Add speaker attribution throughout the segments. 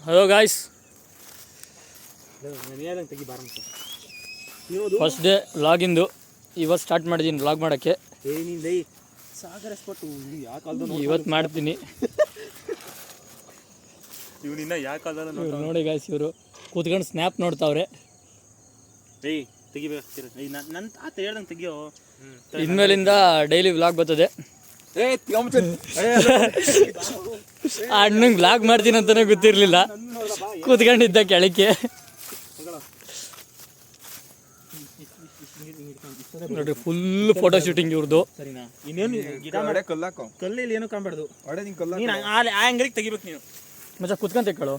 Speaker 1: Hello guys, first day ವ್ಲಾಗಿಂದು ಇವತ್ತು start ಮಾಡಿದ್ದೀನಿ vlog ಮಾಡೋಕ್ಕೆ. ಇವತ್ತು ಮಾಡ್ತೀನಿ. ನೋಡಿ ಗಾಯ್ಸ್, ಇವರು ಕೂತ್ಕೊಂಡು ಸ್ನ್ಯಾಪ್ ನೋಡ್ತಾವ್ರೆ. ಇನ್ಮೇಲಿಂದ ಡೈಲಿ ವ್ಲಾಗ್ ಬರ್ತದೆ. ಅಣ್ಣಂಗೆ ವ್ಲಾಗ್ ಮಾಡ್ತೀನಿ ಅಂತಾನೆ ಗೊತ್ತಿರಲಿಲ್ಲ, ಕೂತ್ಕೊಂಡಿದ್ದ ಕೆಳಕ್ಕೆ. ನೋಡ್ರಿ, ಫುಲ್ ಫೋಟೋ ಶೂಟಿಂಗ್ ಇವ್ರದ್ದು.
Speaker 2: ಕಲ್ಲಲ್ಲಿ ಏನೂ ಕಾಣಬಾರ್ದು,
Speaker 1: ತೆಗಿಬೇಕು ನೀನು. ಮಚ್ಚ ಕುತ್ಕೊಂತ ಕಳು.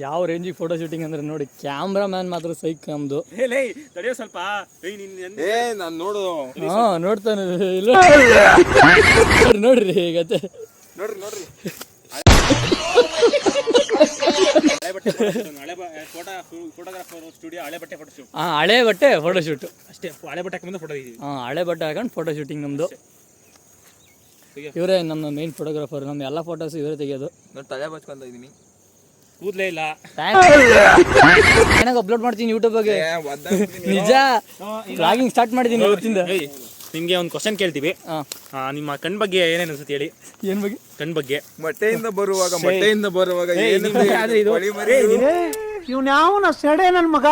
Speaker 1: ಯಾವ ರೇಂಜಿಗೆ ಫೋಟೋ ಶೂಟಿಂಗ್ ಅಂದ್ರೆ ನೋಡಿ, ಕ್ಯಾಮ್ರಾ ಮ್ಯಾನ್ ಮಾತ್ರ ಸೈಕ್ ನಮ್ದು.
Speaker 2: ಸ್ವಲ್ಪ
Speaker 1: ನೋಡ್ತಾನೆ ನೋಡ್ರಿ ಈಗತ್ತೆ
Speaker 2: ನೋಡ್ರಿ
Speaker 1: ಹಳೆ ಬಟ್ಟೆ ಫೋಟೋ ಶೂಟ್
Speaker 2: ಅಷ್ಟೇ. ಹಳೆ ಬಟ್ಟೆ ಹಾಕೊಂಡು ಫೋಟೋ ಇದೀವಿ.
Speaker 1: ಹಳೆ ಬಟ್ಟೆ ಹಾಕೊಂಡು ಫೋಟೋ ಶೂಟಿಂಗ್ ನಮ್ದು. ಇವರೇ ನಮ್ಮ ಮೇನ್ ಫೋಟೋಗ್ರಾಫರ್. ನಮ್ಮ ಎಲ್ಲ ಫೋಟೋಸ್ ಇವರೇ ತೆಗಿಯೋದು.
Speaker 2: ತಲೆ ಬಚ್ಕೊಂತ ಇದೀನಿ, ಕೂದಲೇ ಇಲ್ಲ.
Speaker 1: ಏನಾಗ ಅಪ್ಲೋಡ್ ಮಾಡ್ತೀನಿ ಯೂಟ್ಯೂಬ್ಗೆ. ನಿಜ ವ್ಲಾಗಿಂಗ್ ಸ್ಟಾರ್ಟ್ ಮಾಡಿದ್ದೀನಿ ಇವತ್ತಿಂದ.
Speaker 2: ನಿಮ್ಗೆ ಒಂದು ಕ್ವಶನ್ ಕೇಳ್ತೀವಿ. ನಿಮ್ಮ ಕಣ್ ಬಗ್ಗೆ ಏನೇನು ಅನ್ಸುತ್ತೆ ಹೇಳಿ.
Speaker 1: ಏನ್ ಬಗ್ಗೆ?
Speaker 2: ಕಣ್ ಬಗ್ಗೆ.
Speaker 3: ಮೊಟ್ಟೆಯಿಂದ ಬರುವಾಗ
Speaker 4: ಇವ್ನ್ಯಾವನ ಸೆಡೆ ನನ್ ಮಗ.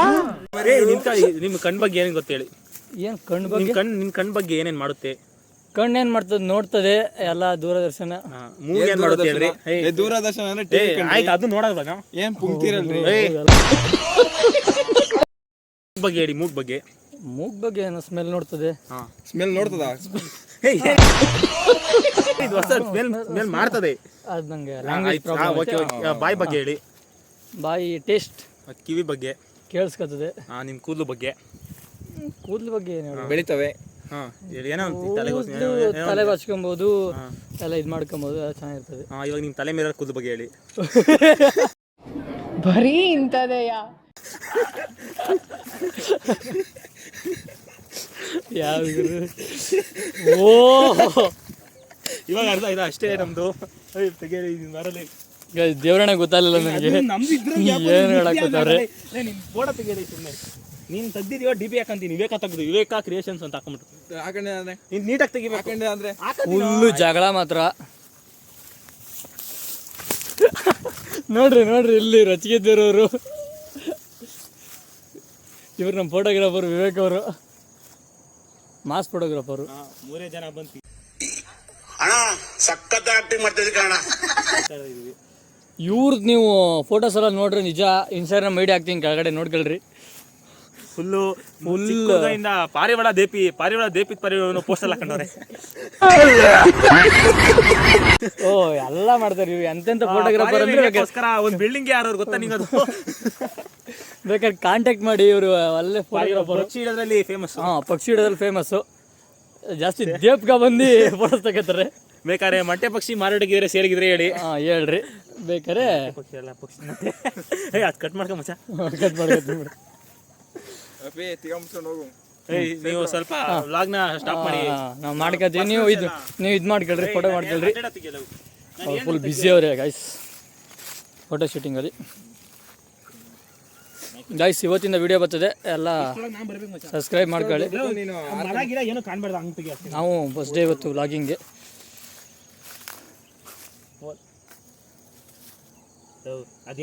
Speaker 2: ನಿಮ್ ಕಣ್ ಬಗ್ಗೆ ಏನೇನು ಗೊತ್ತೇಳಿ.
Speaker 1: ಏನ್ ಕಣ್ ಬಗ್ಗೆ?
Speaker 2: ನಿಮ್ ಕಣ್ ಬಗ್ಗೆ ಏನೇನ್ ಮಾಡುತ್ತೆ?
Speaker 1: ಕಣ್ಣು ಏನ್ ಮಾಡ್ತದೆ? ನೋಡ್ತದೆ ಎಲ್ಲ ದೂರದರ್ಶನ.
Speaker 2: ಏನ್ ಮಾಡುತ್ತೆ ಹೇಳ್ರಿ.
Speaker 3: ದೂರದರ್ಶನ
Speaker 2: ಆಯ್ತು, ಅದು ನೋಡೋದ
Speaker 3: ಏನ್ ಪುಂಕ್ತಿರಲ್ರಿ.
Speaker 2: ಬಗ್ಗೆ ಹೇಳಿ. ಮೂಗ್ ಬಗ್ಗೆ.
Speaker 1: ಮೂಗ್ ಬಗ್ಗೆ ಏನೋ ಸ್ಮೆಲ್ ನೋಡ್ತದೆ.
Speaker 3: ಸ್ಮೆಲ್ ನೋಡ್ತದ?
Speaker 2: ಸ್ಮೆಲ್ ಮಾಡ್ತದೆ.
Speaker 1: ಅದು ನಂಗೆ ಲ್ಯಾಂಗ್ವೇಜ್ ಪ್ರಾಬ್ಲಮ್.
Speaker 2: ಬಾಯಿ ಬಗ್ಗೆ ಹೇಳಿ.
Speaker 1: ಬಾಯಿ ಟೇಸ್ಟ್.
Speaker 2: ಕಿವಿ ಬಗ್ಗೆ
Speaker 1: ಕೇಳಿಸ್ಕೊತದೆ.
Speaker 2: ನಿಮ್ ಕೂದಲು ಬಗ್ಗೆ.
Speaker 1: ಕೂದಲು ಬಗ್ಗೆ ಏನು
Speaker 3: ಬೆಳಿತವೆ.
Speaker 1: ತಲೆ ಬಚ್ಕೊಬಹುದು, ಎಲ್ಲ ಇದು ಮಾಡ್ಕೊಬಹುದು, ಚೆನ್ನಾಗಿರ್ತದೆ.
Speaker 2: ಇವಾಗ ನಿಮ್ ತಲೆ ಮೇಲೆ ಕೂದಲು ಬಗ್ಗೆ ಹೇಳಿ.
Speaker 4: ಬರೀ ಇಂಥದೆಯಾ?
Speaker 1: ಯಾವ ಓ
Speaker 2: ಇವಾಗ ಅರ್ಧ ಇದು ಅಷ್ಟೇ ನಮ್ದು.
Speaker 1: ದೇವ್ರಣ್ಣ ಗೊತ್ತಾಗಲಿಲ್ಲ ನನಗೆ ಏನು ಹೇಳಕ್ಕೋತಾರೆ.
Speaker 2: ಫೋಟೋ ತೆಗೆಯಲಿ ಸುಮ್ಮನೆ. ನೀನ್ ತೆಗ್ದಿದೀವ ಡಿ ಪಿ ಹಾಕಂತೀನಿ. ವಿವೇಕ ತೆಗ್ದು ವಿವೇಕ ಕ್ರಿಯೇಷನ್ಸ್ ಅಂತ ಹಾಕೊಂಡ್ಬಿಟ್ಟು ನೀಟಾಗಿ ತೆಗಿಬೇಕು ಅಂದ್ರೆ
Speaker 1: ಫುಲ್ಲು ಜಗಳ ಮಾತ್ರ. ನೋಡ್ರಿ ಇಲ್ಲಿ ರಚಿಕೆ ದೇವ್ರವರು. ಇವ್ರು ನಮ್ಮ ಫೋಟೋಗ್ರಾಫರ್ ವಿವೇಕ್ ಅವರು, ಮಾಸ್ ಫೋಟೋಗ್ರಾಫರು.
Speaker 2: 3 ಜನ ಬಂತು.
Speaker 1: ಇವ್ರದ್ದು ನೀವು ಫೋಟೋಸ್ ಎಲ್ಲ ನೋಡ್ರಿ, ನಿಜ ಇನ್ಸ್ಟಾಗ್ರಾಮ್ ಐಡಿ ಹಾಕ್ತೀನಿ ಕೆಳಗಡೆ, ನೋಡ್ಕೊಳ್ರಿ.
Speaker 2: ಫುಲ್ಲು ಪಾರಿವಾಳ ದೇಪಿ ಪೋಸ್ಟಲ್ ಹಾಕೊಂಡವ್ರೆ.
Speaker 1: ಓ ಎಲ್ಲ ಮಾಡ್ತಾರೆ ಇವ್ರು. ಎಂತೆಂತ ಫೋಟೋಗ್ರಾಫರ್ ಅಂದ್ರೆ
Speaker 2: ಒಂದು ಬಿಲ್ಡಿಂಗ್ ಯಾರು ಗೊತ್ತಾ ನಿಂಗದು?
Speaker 1: ಬೇಕಾದ್ರೆ ಕಾಂಟ್ಯಾಕ್ಟ್ ಮಾಡಿ. ಇವರು ಅಲ್ಲೇ ಫೋಟೋಗ್ರಾಫರ್.
Speaker 2: ಪಕ್ಷಿ ಹಿಡೋದ್ರಲ್ಲಿ ಫೇಮಸ್.
Speaker 1: ಪಕ್ಷಿ ಹಿಡೋದ್ರಲ್ಲಿ ಫೇಮಸ್ಸು. ಜಾಸ್ತಿ ದೇಪ್ಗ ಬಂದು ಫೋಟೋಸ್ ತಗೋತಾರೆ.
Speaker 2: ಬೇಕಾದ್ರೆ ಮೊಟ್ಟೆ ಪಕ್ಷಿ ಮಾರಾಟಕ್ಕಿದ್ರೆ ಸೇರಿಗಿದ್ರೆ ಹೇಳಿ.
Speaker 1: ಹೇಳ್ರಿ ಬೇಕಾರೆ.
Speaker 2: ಪಕ್ಷಿ ಎಲ್ಲ ಪಕ್ಷಿ ಅದು ಕಟ್ ಮಾಡ್ಕೊ ಮಚ್ಚ.
Speaker 1: ಕಟ್ ಮಾಡ್ಕೊತೀನಿ.
Speaker 2: ನೀವು ಸ್ವಲ್ಪ ವ್ಲಾಗ್ನ ಸ್ಟಾಪ್ ಮಾಡಿ.
Speaker 1: ನಾವು ಮಾಡ್ಕೊತೀವಿ. ನೀವು ಇದು ಮಾಡ್ಕೊಳ್ರಿ, ಫೋಟೋ ಮಾಡ್ಕೊಳ್ರಿ. ಫುಲ್ ಬ್ಯುಸಿ ಅವ್ರೆ ಗಾಯ್ಸ್ ಫೋಟೋ ಶೂಟಿಂಗಲ್ಲಿ. ಗಾಯ್ಸ್, ಇವತ್ತಿಂದ ವಿಡಿಯೋ ಬರ್ತದೆ, ಎಲ್ಲ ಸಬ್ಸ್ಕ್ರೈಬ್ ಮಾಡ್ಕೊಳ್ಳಿ. ನಾವು ಫಸ್ಟ್ ಡೇ ಇವತ್ತು ವ್ಲಾಗಿಂಗ್ಗೆ.
Speaker 2: ಅದು